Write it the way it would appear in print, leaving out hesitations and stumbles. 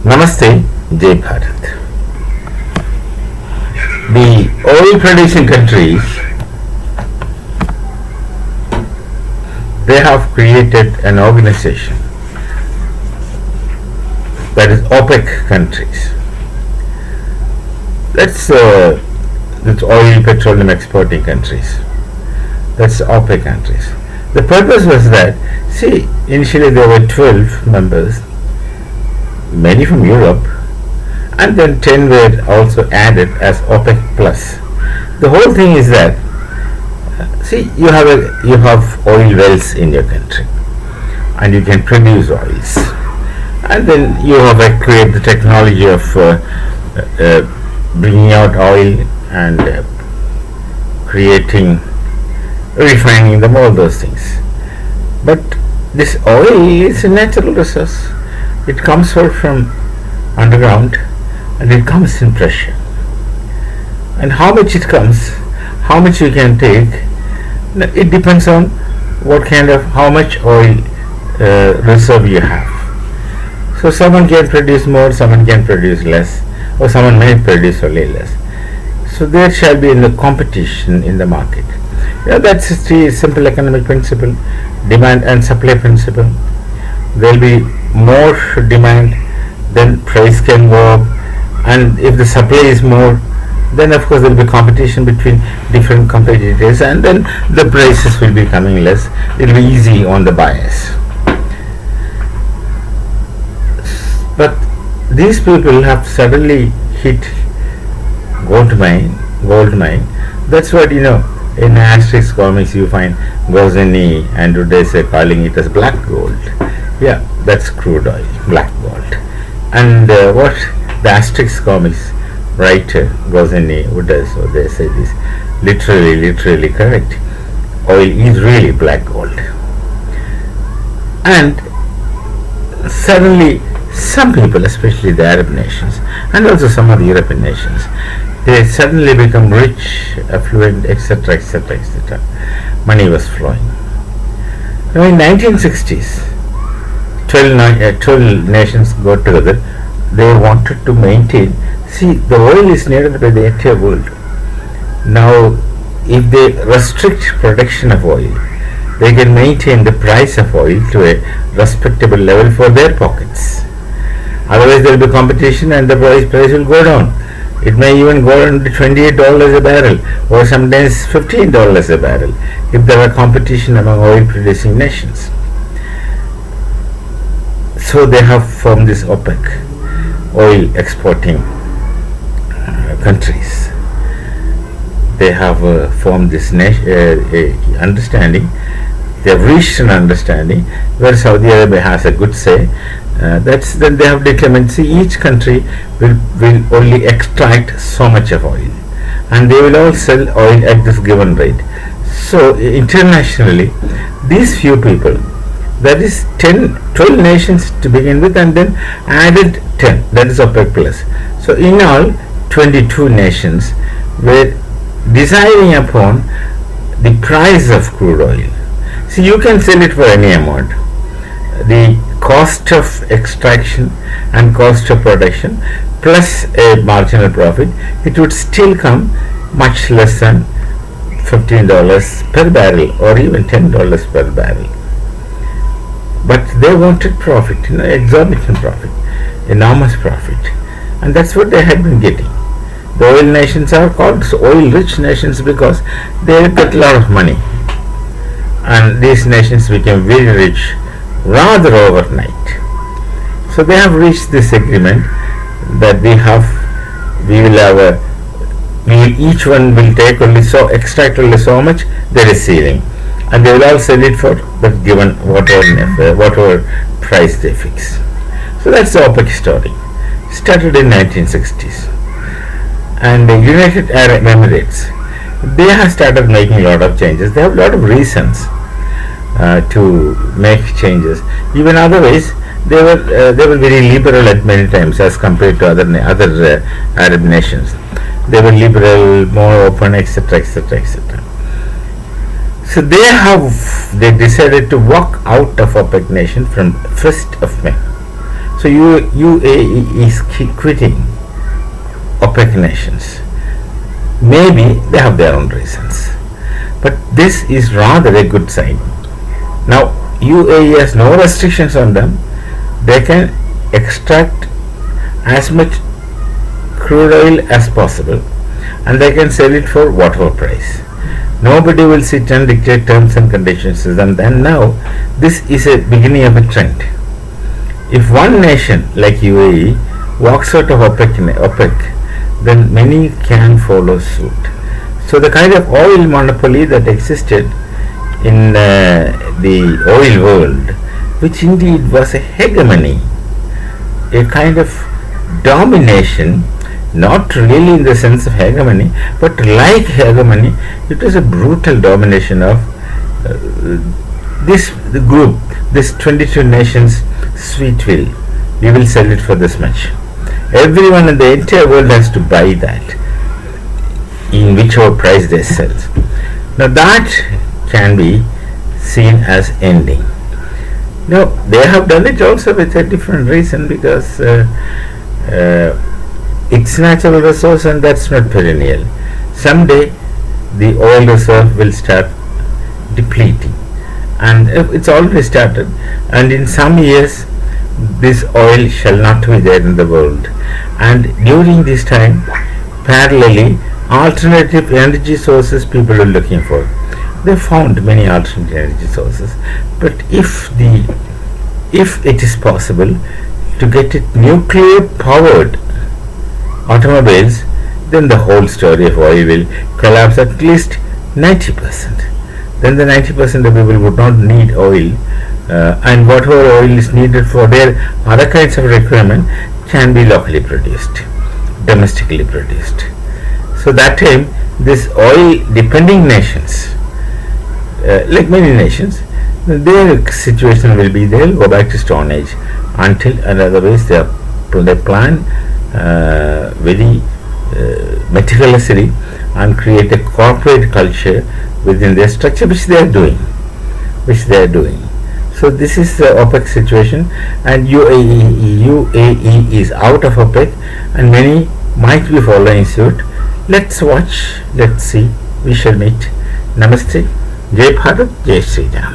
Namaste, Jai Bharat. The oil producing countries, they have created an organization, that is OPEC countries. That's oil petroleum exporting countries. That's OPEC countries. The purpose was that, see, initially there were 12 members, many from Europe, and then 10 were also added as OPEC plus. The whole thing is that, see, you have oil wells in your country, and you can produce oils, and then you have create the technology of bringing out oil and refining them, all those things. But this oil is a natural resource. It comes out from underground, and it comes in pressure. And how much it comes, how much you can take, it depends on how much oil reserve you have. So someone can produce more, someone can produce less, or someone may produce only less. So there shall be a competition in the market. That's the simple economic principle, demand and supply principle. There will be more demand, then price can go up, and if the supply is more, then of course there will be competition between different competitors, and then the prices will be coming less. It will be easy on the buyers. But these people have suddenly hit gold mine. That's what in Asterix comics you find Goscinny, and today they're calling it as black gold. Yeah, that's crude oil, black gold. And what the Asterix comics writer Goscinny does, so they say this literally correct. Oil is really black gold. And suddenly some people, especially the Arab nations and also some of the European nations, they suddenly become rich, affluent, etc. Money was flowing. Now in 1960s, 12 nations got together. They wanted to maintain. See, the oil is needed by the entire world. Now, if they restrict production of oil, they can maintain the price of oil to a respectable level for their pockets. Otherwise, there will be competition, and the price will go down. It may even go down to $28 a barrel, or sometimes $15 a barrel, if there are competition among oil producing nations. So they have formed this OPEC, oil exporting countries. They have formed this understanding. They have reached an understanding where Saudi Arabia has a good say. Then they have determined, see, each country will only extract so much of oil, and they will all sell oil at this given rate. So internationally, these few people, that is 12 nations to begin with, and then added 10, that is OPEC plus. So in all, 22 nations were deciding upon the price of crude oil. See, you can sell it for any amount. The cost of extraction and cost of production plus a marginal profit, it would still come much less than $15 per barrel or even $10 per barrel. But they wanted profit, exorbitant profit, enormous profit, and that's what they had been getting. The oil nations are called oil-rich nations because they got a lot of money, and these nations became very rich rather overnight. So they have reached this agreement that each one will take extract only so much, there is ceiling, and they will all sell it for that given whatever price they fix. So that's the OPEC story. Started in 1960s, and the United Arab Emirates, they have started making a lot of changes. They have a lot of reasons to make changes. Even otherwise, they were very liberal at many times as compared to other Arab nations. They were liberal, more open, etc. So they decided to walk out of OPEC nation from 1st of May. So UAE is quitting OPEC nations. Maybe they have their own reasons, but this is rather a good sign. Now UAE has no restrictions on them. They can extract as much crude oil as possible, and they can sell it for whatever price. Nobody will sit and dictate terms and conditions to them. And now this is a beginning of a trend. If one nation like UAE walks out of OPEC, then many can follow suit. So the kind of oil monopoly that existed in the oil world, which indeed was a hegemony, a kind of domination, not really in the sense of hegemony, but like hegemony, it was a brutal domination of this group, this 22 nations sweet will. We will sell it for this much. Everyone in the entire world has to buy that in whichever price they sell. Now that can be seen as ending. Now they have done it also with a different reason, because it's natural resource and that's not perennial. Someday the oil reserve will start depleting, and it's already started, and in some years this oil shall not be there in the world. And during this time, parallelly, alternative energy sources people are looking for. They found many alternative energy sources, but if it is possible to get it nuclear powered automobiles, then the whole story of oil will collapse at least 90%. Then the 90% of people would not need oil, and whatever oil is needed for their other kinds of requirement can be locally produced, domestically produced. So that time, this oil depending nations, like many nations, their situation will be they'll go back to Stone Age until, and otherwise they plan very meticulously and create a corporate culture within their structure, which they are doing. So this is the OPEC situation, and UAE is out of OPEC, and many might be following suit. Let's watch, let's see. We shall meet. Namaste. Jai Bharat, Jai Sri Ram.